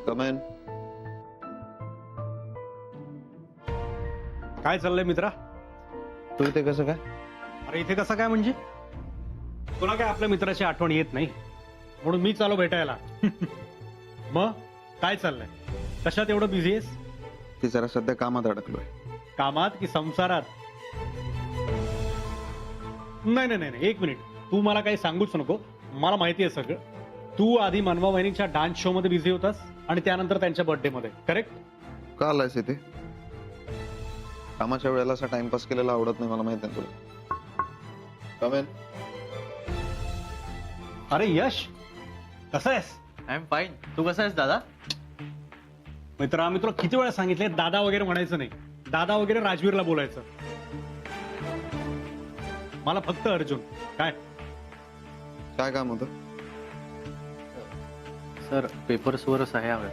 कमेन. काय चाललंय मित्रा? तू इथे कसं काय? अरे इथे कसं काय म्हणजे? तुला काय आपल्या मित्राची आठवण येत नाही म्हणून मी चालू भेटायला. मग काय चाललंय? कशात एवढं बिझी आहेस? ती जरा सध्या कामात अडकलोय. कामात की संसारात? नाही नाही नाही, एक मिनिट. तू मला काही सांगूच नको, मला माहिती आहे सगळं. तू आधी मनवा वहिनीच्या डान्स शो मध्ये बिझी होतास आणि त्यानंतर त्यांच्या बर्थडे मध्ये, करेक्ट? का आलायस इथे? कामाच्या वेळेला असा टाइमपास केलेला आवडत नाही, मला माहित आहे तुला. कमेन. अरे यश, कसा आहेस? I am fine. तू कसा आहेस दादा? मित्रा, मी तुला किती वेळा सांगितले दादा वगैरे म्हणायचं नाही. दादा वगैरे राजवीरला बोलायचं. मला फक्त अर्जुन. काय काय काम होतं? सर, पेपर्सवर सह्या हव्या.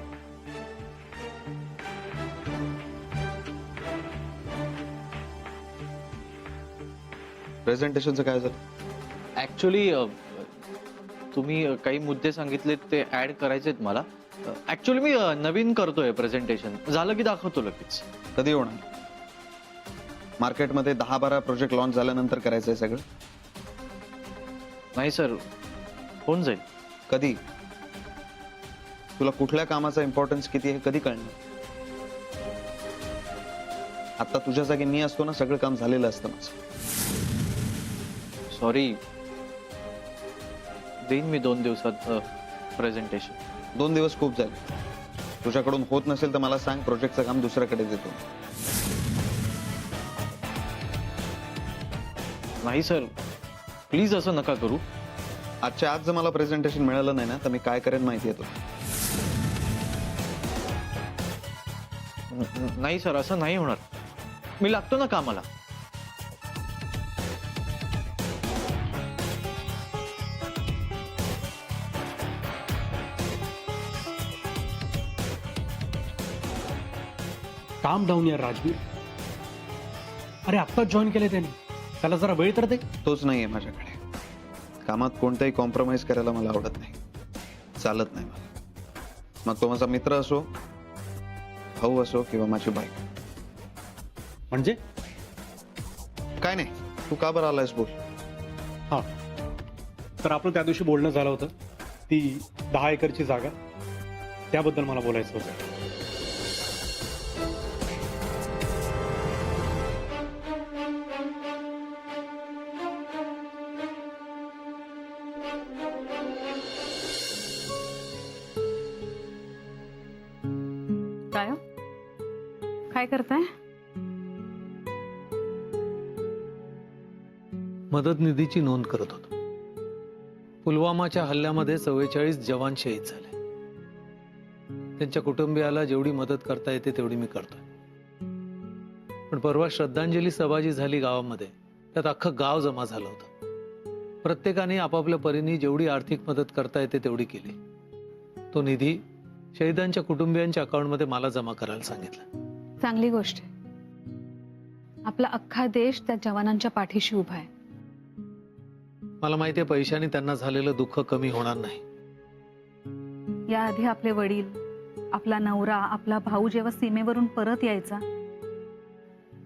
प्रेझेंटेशनचं काय झालं? ऍक्च्युली तुम्ही काही मुद्दे सांगितले ते ऍड करायचेत मला. ऍक्च्युली मी नवीन करतोय प्रेझेंटेशन. झालं की दाखवतो लगेच. कधी होणार? मार्केटमध्ये 10-12 प्रोजेक्ट लॉन्च झाल्यानंतर करायचंय सगळं? नाही सर, होऊन जाईल. कधी? तुला कुठल्या कामाचा इम्पॉर्टन्स किती आहे कधी कळणार? आता तुझ्या जागी मी असतो ना, सगळं काम झालेलं असतं माझं. सॉरी, देईन मी 2 दिवसात प्रेझेंटेशन. 2 दिवस खूप झाले. तुझ्याकडून होत नसेल तर मला सांग, प्रोजेक्टचं काम दुसऱ्याकडे देतो. नाही सर, प्लीज असं नका करू. आजच्या आज जर मला प्रेझेंटेशन मिळालं नाही ना, तर मी काय करेन माहिती आहे तुला. नाही सर, असं नाही होणार. मी लागतो ना कामाला. काम डाऊन यार राजवीर. अरे आत्ताच जॉईन केले त्याने, त्याला जरा वेळ तर दे. तोच नाहीये माझ्याकडे. कामात कोणताही कॉम्प्रोमाइज करायला मला आवडत नाही, चालत नाही मला. मग तो माझा मित्र असो, भाऊ असो किंवा माझी बायको. म्हणजे काय नाही, तू का बरं आलायस बोल. हा, तर आपलं त्या दिवशी बोलणं झालं होतं, ती 10 एकरची जागा, त्याबद्दल मला बोलायचं होतं. काय हो? काय करताय? मदत निधीची नोंद करत होतो. पुलवामाच्या हल्ल्यामध्ये 44 जवान शहीद झाले. त्यांच्या कुटुंबियाला जेवढी मदत करता येते तेवढी मी करतोय. पण परवा श्रद्धांजली सभा जी झाली गावामध्ये, त्यात अख्खं गाव जमा झालं होतं. प्रत्येकाने आपापल्या परीने जेवढी आर्थिक मदत करता येते तेवढी केली. तो निधी शहीदांच्या कुटुंबियांच्या अकाउंटमध्ये मला जमा करायला सांगितलं. चांगली गोष्ट आहे. आपला अख्खा देश त्या जवानांच्या पाठीशी उभा आहे. मला माहिती आहे पैशाने त्यांना झालेलं दुःख कमी होणार नाही. याआधी आपले वडील, आपला नवरा, आपला भाऊ जेव्हा सीमेवरून परत यायचा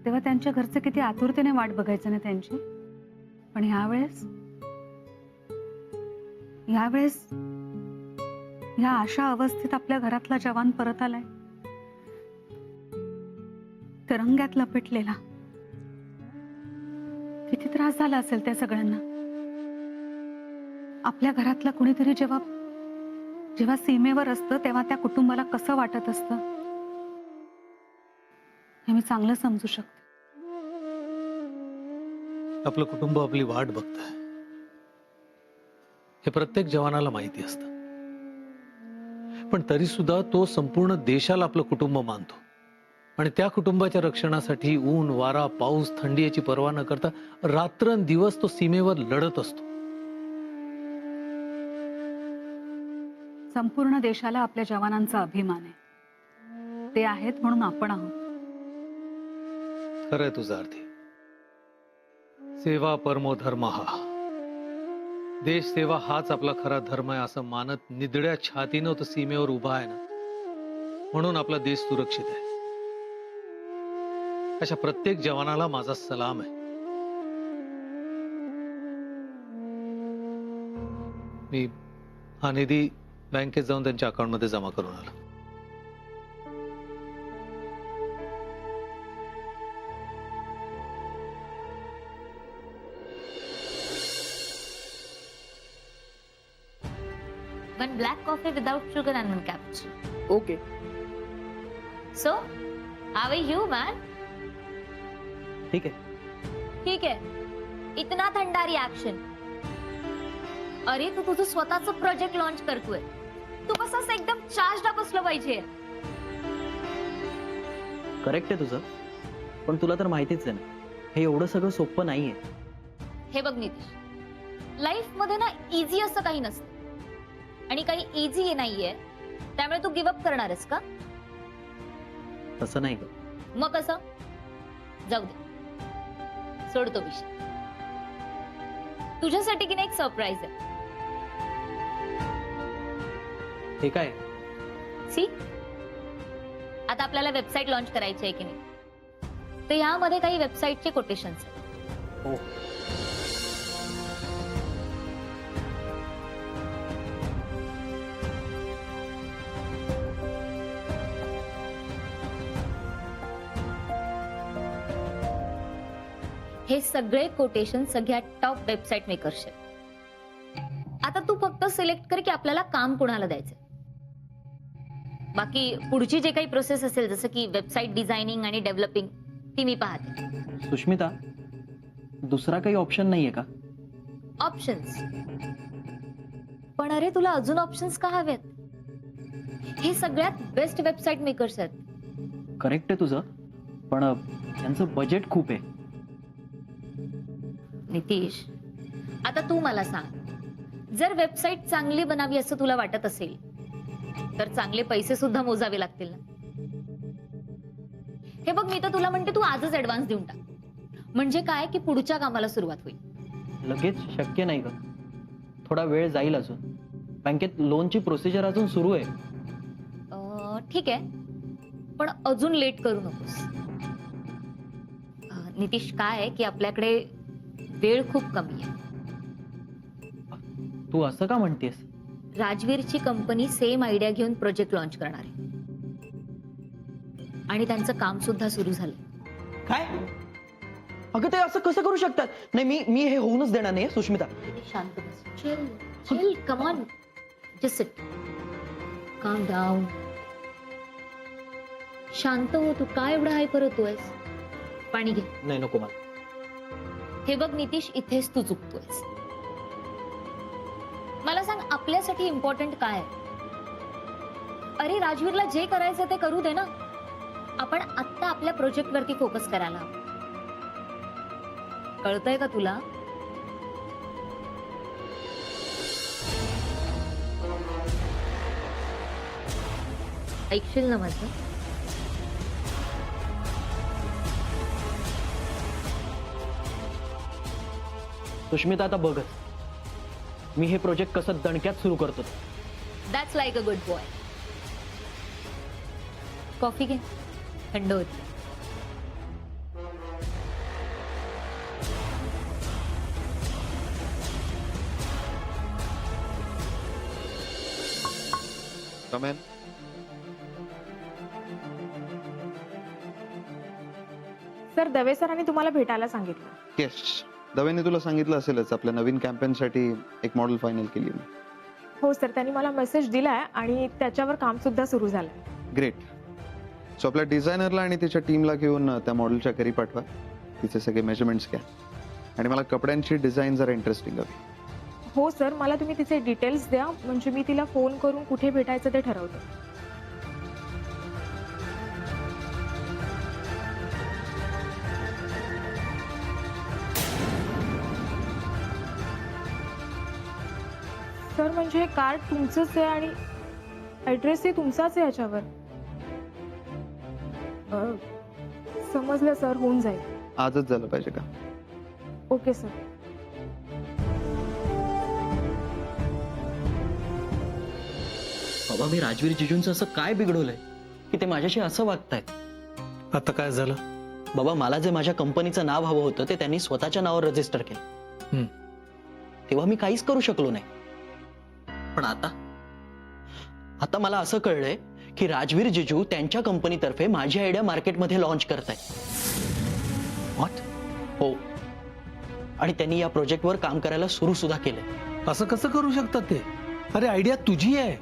तेव्हा त्यांच्या घरचे किती आतुरतेने वाट बघायचं ना त्यांची. पण यावेळेस ह्या अशा अवस्थेत आपल्या घरातला जवान परत आलाय, तिरंग्यात लपेटलेला. किती त्रास झाला असेल त्या सगळ्यांना. आपल्या घरातलं कुणीतरी जेव्हा सीमेवर असतं तेव्हा त्या कुटुंबाला कसं वाटत असतं हे मी चांगलं समजू शकते. आपलं कुटुंब आपली वाट बघतंय हे प्रत्येक जवानाला माहिती असतं. पण तरी सुद्धा तो संपूर्ण देशाला आपलं कुटुंब मानतो आणि त्या कुटुंबाच्या रक्षणासाठी ऊन, वारा, पाऊस, थंडी याची पर्वा न करता रात्रंदिवस तो सीमेवर लढत असतो. संपूर्ण देशाला आपल्या जवानांचा अभिमान आहे. ते आहेत म्हणून आपण आहोत. खरंय तुझं अर्थी. सेवा परमो धर्म. देश सेवा हाच आपला खरा धर्म आहे असं मानत निधड्या छातीनं तो सीमेवर उभा आहे ना, म्हणून आपला देश सुरक्षित आहे. अशा प्रत्येक जवानाला माझा सलाम आहे. मी हा निधी बँकेत जाऊन त्यांच्या अकाउंटमध्ये जमा करून आलो. One black coffee without sugar and one cappuccino. Okay. So, how are you, man? ठीक है. ठीक है. इतना थंडा रिएक्शन. अरे तू तुझं स्वतःच प्रोजेक्ट लॉन्च करतोय. तू कसाच एकदम चार्जड अप असलं पाहिजे. करेक्ट आहे तुझं, पण तुला तर माहितीच आहे ना, हे एवढं सगळं सोपं नाहीये. हे बघ नितीश, लाईफ मध्ये ना इझी असं काही नसतं आणि काही इझी नाहीये, त्यामुळे तू गिव्ह अप करणारस का? तसं नाही ग. मग कसं? जाऊ दे, सोडतो विषय. तुझ्यासाठी की नाही एक सरप्राईज आहे. हे काय? सी, आता आपल्याला वेबसाईट लॉन्च करायची आहे की नाही, तर यामध्ये काही वेबसाईटचे कोटेशन्स आहेत. हो. हे सगळे कोटेशन सगळ्या टॉप वेबसाईट मेकर्सचे. आता तू फक्त सिलेक्ट कर की आपल्याला काम कोणाला द्यायचं. बाकी पुढची जे काही प्रोसेस असेल, जसं की वेबसाईट डिझायनिंग आणि डेव्हलपिंग, ती मी पाहते. सुष्मिता, दुसरा काही ऑप्शन नाहीये का? ऑप्शन्स? पण अरे तुला अजून ऑप्शन्स का हवेत? हे सगळ्यात बेस्ट वेबसाईट मेकर्स आहेत. करेक्ट आहे तुझं, पण त्यांचं बजेट खूप आहे. नितीश, आता तू मला सांग, जर वेबसाईट चांगली बनावी असं तुला वाटत असेल तर चांगले पैसे सुद्धा मोजावे लागतील ना. हे बघ, मी तर तुला म्हणते तू आजच ऍडव्हान्स देऊन टाक. म्हणजे काय की पुढच्या कामाला सुरुवात होईल. लगेच शक्य नाही ग, थोडा वेळ जाईल अजून. बँकेत लोनची प्रोसिजर अजून सुरू आहे. ठीक आहे, पण अजून लेट करू नकोस. नितीश, काय आहे की आपल्याकडे वेळ खूप कमी आहे. तू असं का म्हणतेस? राजवीरची कंपनी सेम आयडिया घेऊन प्रोजेक्ट लॉन्च करणार आहे आणि त्यांचं काम सुद्धा सुरू झालं. काय? अगं ते असं कसं करू शकतात? नाही, मी हे होऊनच देणार नाही सुष्मिता. शांत बस. Chill chill, come on, just sit, calm down. शांत हो. तू काय एवढा हायपर होतोयस? पाणी घे. नाही, नको मला. हे बघ नितीश, इथेच तू चुकतोयस. मला सांग, आपल्यासाठी इम्पॉर्टंट काय आहे? अरे राजवीरला जे करायचं ते करू दे ना. आपण आत्ता आपल्या प्रोजेक्ट वरती फोकस करायला हवं. कळतंय का तुला? ऐकशील ना माझं? सुष्मिता, आता बघच मी हे प्रोजेक्ट कसं दणक्यात सुरू करतो. That's like a good boy. Coffee घे, थंड होती. Come in. सर, दवे सरांनी तुम्हाला भेटायला सांगितलं. येस, दवेने तुला सांगितलं असेलच, आपल्या नवीन कॅम्पेनसाठी एक मॉडेल फायनल केली मी. हो सर, त्यांनी मला मेसेज दिलाय आणि त्याच्यावर काम सुद्धा सुरू झालंय. ग्रेट. सो आपल्या डिझायनरला आणि तिच्या टीमला घेऊन त्या मॉडेलच्या घरी पाठवा. तिचे सगळे मेजरमेंट्स घ्या आणि मला कपड्यांची डिझाईन जरा इंटरेस्टिंग हवी. हो सर, मला तुम्ही तिचे डिटेल्स द्या, म्हणजे मी तिला फोन करून कुठे भेटायचं ते ठरवतो. सर, म्हणजे हे कार्ड तुमचंच आहे आणि ऍड्रेसही तुमचाच आहे याच्यावर. समजलं सर, होऊन जाईल. आजच झालं पाहिजे का? Okay sir. बाबा, मी राजवीर जिजूंचं असं काय बिघडवलंय? की ते माझ्याशी असं वागतायत. आता काय झालं? बाबा, मला जे माझ्या कंपनीचं नाव हवं होतं ते त्यांनी स्वतःच्या नावावर रजिस्टर केलं. हम्म. तेव्हा मी काहीच करू शकलो नाही. पण आता मला असं कळलंय की राजवीर जिजू त्यांच्या कंपनीतर्फे माझी आयडिया मार्केटमध्ये लॉन्च करतायत. व्हॉट? हो, आणि त्यांनी या प्रोजेक्टवर काम करायला सुरू सुद्धा केलंय. असं कसं करू शकतात ते? अरे आयडिया तुझी आहे.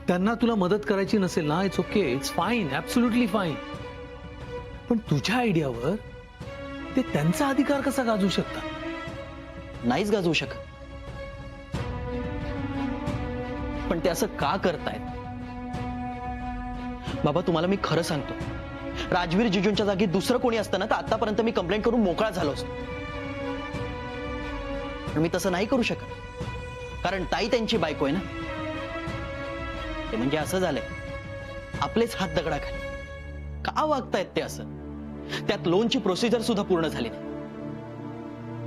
त्यांना तुला मदत करायची नसेल ना, it's okay, it's fine, absolutely fine. पण तुझ्या आयडियावर ते त्यांचा अधिकार कसा गाजवू शकतात? नाहीच गाजवू शकत. पण ते असं का करतायत? बाबा, तुम्हाला मी खरं सांगतो, राजवीर जिजूंच्या जागी दुसरं कोणी असतं ना तर आतापर्यंत मी कंप्लेंट करून मोकळा झालो असतो. पण मी तसं नाही करू शकत, कारण ताई त्यांची बायको आहे ना. ते म्हणजे असं झालंय, आपलेच हात दगडाखाली. का वागतायत ते असं? त्यात लोनची प्रोसिजर सुद्धा पूर्ण झाली नाही.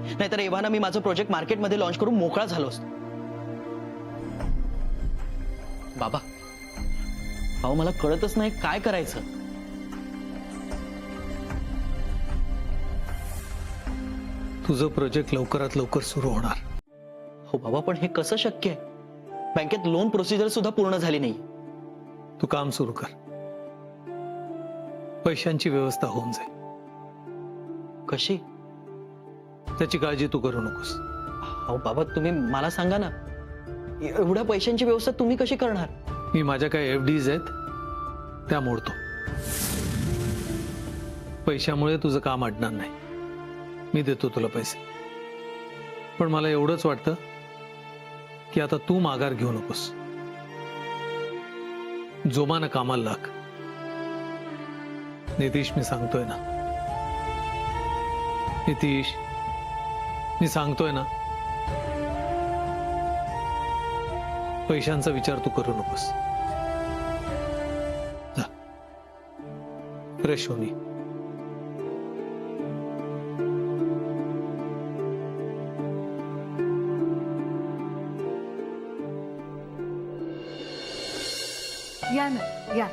नाहीतर एव्हाना मी माझं प्रोजेक्ट मार्केटमध्ये लॉन्च करून मोकळा झालो असतो. बाबा, अहो मला कळतच नाही काय करायचं. तुझं प्रोजेक्ट लवकरात लवकर सुरू होणार. हो बाबा, पण हे कसं शक्य आहे? बँकेत लोन प्रोसिजर सुद्धा पूर्ण झाली नाही. तू काम सुरू कर, पैशांची व्यवस्था होऊन जाईल. कशी? त्याची काळजी तू करू नकोस. अहो बाबा, तुम्ही मला सांगा ना, एवढ्या पैशांची व्यवस्था तुम्ही कशी करणार? मी माझ्या काही FDs आहेत त्या मोडतो. पैशामुळे तुझं काम अडणार नाही. मी देतो तुला पैसे. पण मला एवढंच वाटतं की आता तू माघार घेऊ नकोस. जोमानं कामाला लाग. नितीश, मी सांगतोय ना. नितीश, मी सांगतोय ना. पैशांचा विचार तू करू नकोस. जा, फ्रेश होऊन ये. या ना, या.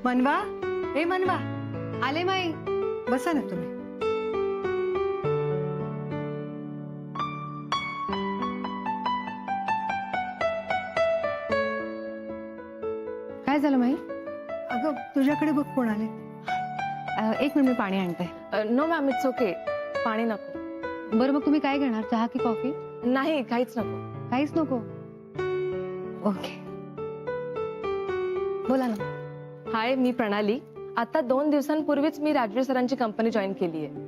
मनवा, ए मनवा, आले माई. बसा ना तुम्ही. काय झालं माई? अगं तुझ्याकडे बघ, कोण आले. एक मिनिट, मी पाणी आणते. No ma'am, it's okay. पाणी नको. बरं, मग तुम्ही काय घेणार? चहा की कॉफी? नाही, काहीच नको. काहीच नको. ओके, बोला ना. हाय, मी प्रणाली. आता 2 दिवसांपूर्वीच मी राजवीर सरांची कंपनी जॉईन केली आहे.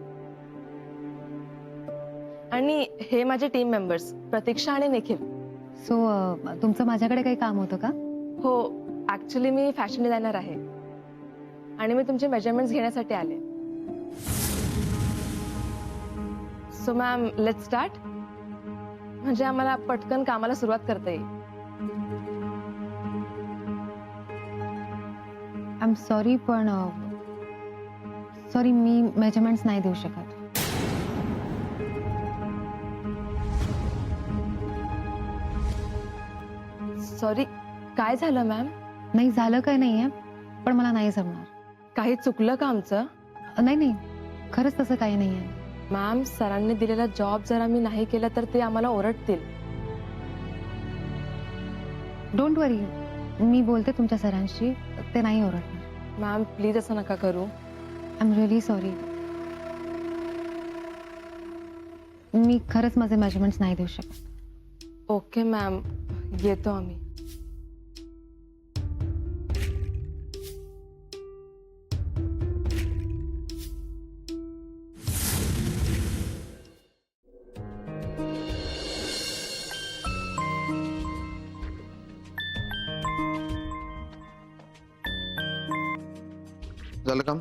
आणि हे माझे टीम मेंबर्स प्रतीक्षा आणि निखिल. सो तुमचं माझ्याकडे काही काम होतं का? हो, ऍक्च्युली मी फॅशन डिझायनर आहे आणि मी तुमचे मेजरमेंट्स घेण्यासाठी आले. So ma'am, let's start. म्हणजे आम्हाला पटकन कामाला सुरुवात करता येईल. आय एम सॉरी, पण सॉरी, मी मेजरमेंट्स नाही देऊ शकत. सॉरी, काय झालं मॅम? नाही झालं काय नाहीये, पण मला नाही जमणार. काही चुकलं का आमचं? नाही नाही, खरंच तसं काही नाहीये. मॅम, सरांनी दिलेला जॉब जर आम्ही नाही केला तर ते आम्हाला ओरडतील. डोंट वरी, मी बोलते तुमच्या सरांशी, ते नाही ओरडणार. मॅम, प्लीज असं नका करू. I am really sorry. मी खरंच माझे मेजरमेंट्स नाही देऊ शकत. ओके मॅम, येतो आम्ही. झालं काम?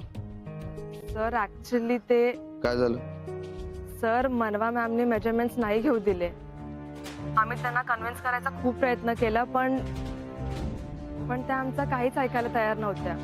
सर, ऍक्च्युली ते काय झालं? सर, मनवा मॅमने मेजरमेंट्स नाही घेऊ दिले. आम्ही त्यांना कन्व्हिन्स करायचा खूप प्रयत्न केला, पण त्या आमचा काहीच ऐकायला तयार नव्हत्या.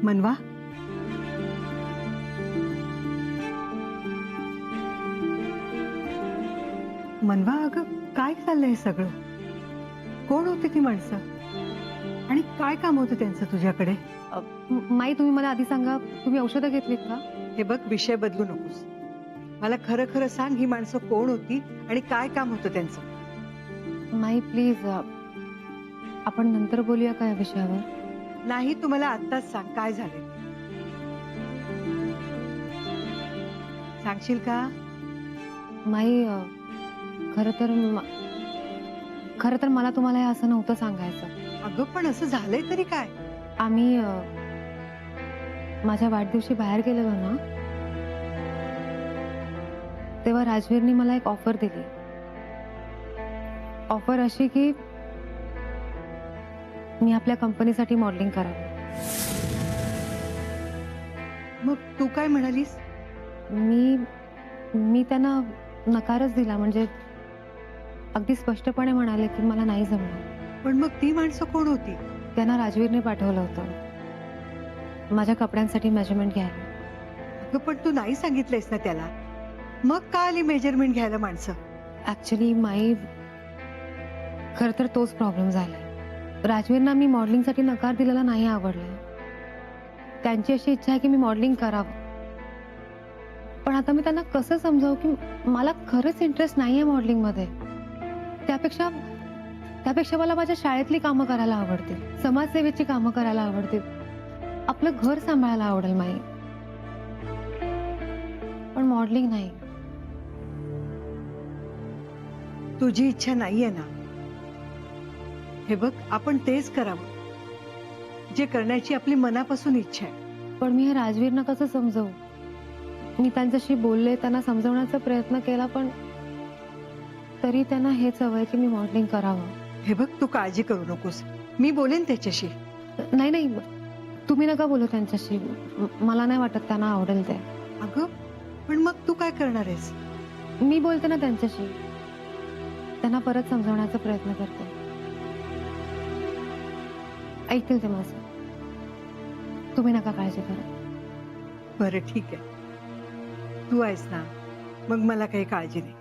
मनवा, मनवा, अगं काय चाललंय हे सगळं? कोण होती ती माणसं आणि काय काम होतं त्यांचं तुझ्याकडे? माई, तुम्ही मला आधी सांगा, तुम्ही औषधं घेतलीत का? हे बघ, विषय बदलू नकोस. मला खरं खरं सांग, ही माणसं कोण होती आणि काय काम होतं त्यांचं? माई प्लीज, आपण नंतर बोलूया का या विषयावर? नाही, तू मला आत्ताच सांग काय झाले. सांगशील का? माई, खरं तर मला तुम्हाला हे असं नव्हतं सांगायचं. अगं पण असं झालंय तरी काय? आम्ही माझ्या वाढदिवशी बाहेर गेलेलो ना, तेव्हा राजवीरने मला एक ऑफर दिली. ऑफर अशी की मी आपल्या कंपनीसाठी मॉडेलिंग करावी. मग तू काय म्हणालीस? मी त्यांना नकारच दिला. म्हणजे अगदी स्पष्टपणे म्हणाले की मला नाही जमणार. पण मग ती माणसं कोण होती? त्यांना राजवीरने पाठवलं होतं माझ्या कपड्यांसाठी मेजरमेंट घ्यायला. अगं पण तू नाही सांगितलंयस ना त्याला. मग का आली मेजरमेंट घ्यायला माणसं? ऍक्च्युली माई, खर तर तोच प्रॉब्लेम झालाय. राजवीरना मी मॉडेलिंगसाठी नकार दिलेला नाही आवडला. त्यांची अशी इच्छा आहे की मी मॉडेलिंग करावं. पण आता मी त्यांना कसं समजावू की मला खरंच इंटरेस्ट नाहीये मॉडेलिंग मध्ये. त्यापेक्षा मला माझ्या शाळेतली कामं करायला आवडतील, समाजसेवेची कामं करायला आवडतील, आपलं घर सांभाळायला आवडेल माई, पण मॉडेलिंग नाही. तुझी इच्छा नाहीये ना? हे बघ, आपण तेच करावं जे करण्याची आपली मनापासून इच्छा आहे. पण मी हे राजवीरना कसं समजवू? मी त्यांच्याशी बोलले, त्यांना समजवण्याचा प्रयत्न केला, पण तरी त्यांना हेच हवंय की मी मॉडेलिंग करावं. हे बघ, तू काळजी करू नकोस, मी बोलेन त्याच्याशी. नाही, तुम्ही नका बोलू त्यांच्याशी. मला नाही वाटत त्यांना आवडेल ते. अगं पण मग तू काय करणार आहेस? मी बोलते ना त्यांच्याशी, त्यांना परत समजवण्याचा प्रयत्न करते. ऐकतील ते माझं. तुम्ही नका काळजी करा. बरं ठीक आहे, तू आहेस ना, मग मला काही काळजी नाही.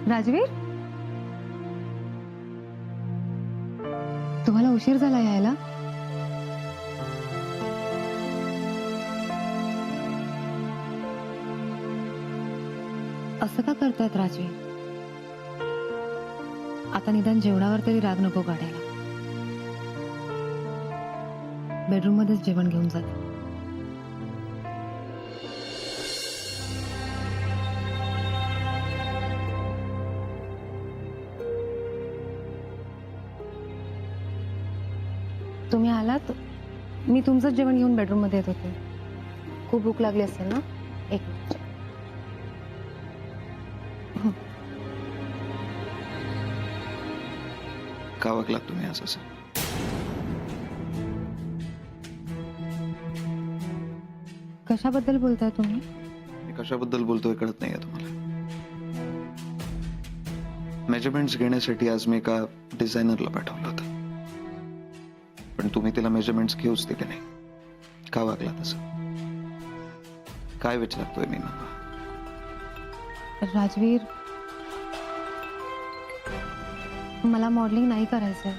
राजवीर, तुम्हाला उशीर झाला यायला? असं का करतायत राजवीर? आता निदान जेवणावर तरी राग नको काढायला. बेडरूम मध्येच जेवण घेऊन जाते. तुम्ही आलात, मी तुमचंच जेवण घेऊन बेडरूम मध्ये येत होते. खूप भूक लागली असेल ना? एक मिनिट. का वागलात तुम्ही असं? कशाबद्दल बोलताय तुम्ही? मी कशाबद्दल बोलतोय कळत नाहीये तुम्हाला? मेजरमेंट्स घेण्यासाठी आज मी एका डिझायनरला पाठवलं होतं, पण तुम्ही तिला मेजरमेंट्स घेऊच दिले नाही. का वागला तसं? काय विचारतोय मी? राजवीर, मला मॉडेलिंग नाही करायचंय.